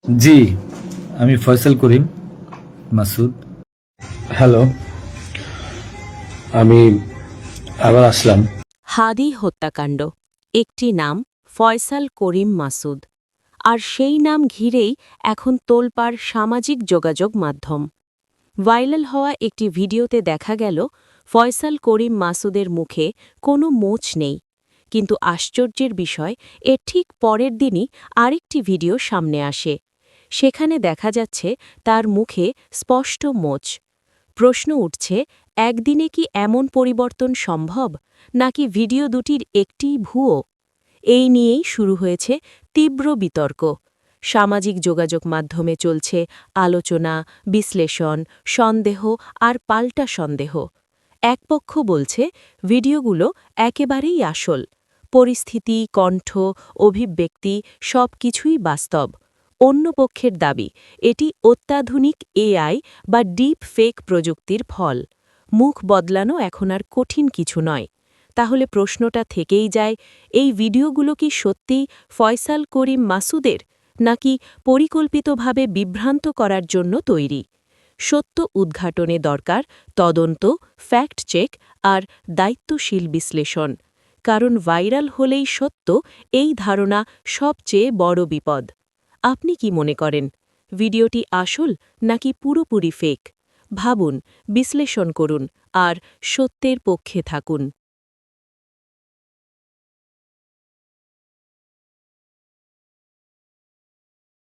জি, আমি ফয়সাল করিম মাসুদ। হ্যালো, আমি আবার আসলাম। হাদি হত্যাকাণ্ড, একটি নাম ফয়সাল করিম মাসুদ, আর সেই নাম ঘিরেই এখন তোলপাড় সামাজিক যোগাযোগ মাধ্যম। ভাইরাল হওয়া একটি ভিডিওতে দেখা গেল ফয়সাল করিম মাসুদের মুখে কোনো মোচ নেই, কিন্তু আশ্চর্যের বিষয় এর ঠিক পরের দিনই আরেকটি ভিডিও সামনে আসে। সেখানে দেখা যাচ্ছে তার মুখে স্পষ্ট মোচ। প্রশ্ন উঠছে, একদিনে কি এমন পরিবর্তন সম্ভব, নাকি ভিডিও দুটির একটিই ভুয়ো? এই নিয়েই শুরু হয়েছে তীব্র বিতর্ক। সামাজিক যোগাযোগ মাধ্যমে চলছে আলোচনা, বিশ্লেষণ, সন্দেহ আর পাল্টা সন্দেহ। এক পক্ষ বলছে ভিডিওগুলো একেবারেই আসল, পরিস্থিতি, কণ্ঠ, অভিব্যক্তি সব কিছুই বাস্তব। অন্য পক্ষের দাবি এটি অত্যাধুনিক এআই বা ডিপ ফেক প্রযুক্তির ফল। মুখ বদলানো এখন আর কঠিন কিছু নয়। তাহলে প্রশ্নটা থেকেই যায়, এই ভিডিওগুলো কি সত্যিই ফয়সাল করিম মাসুদের, নাকি পরিকল্পিতভাবে বিভ্রান্ত করার জন্য তৈরি? সত্য উদ্ঘাটনে দরকার তদন্ত, ফ্যাক্ট চেক আর দায়িত্বশীল বিশ্লেষণ। কারণ ভাইরাল হলেই সত্য, এই ধারণা সবচেয়ে বড় বিপদ। আপনি কি মনে করেন, ভিডিওটি আসল নাকি পুরোপুরি ফেক? ভাবুন, বিশ্লেষণ করুন আর সত্যের পক্ষে থাকুন।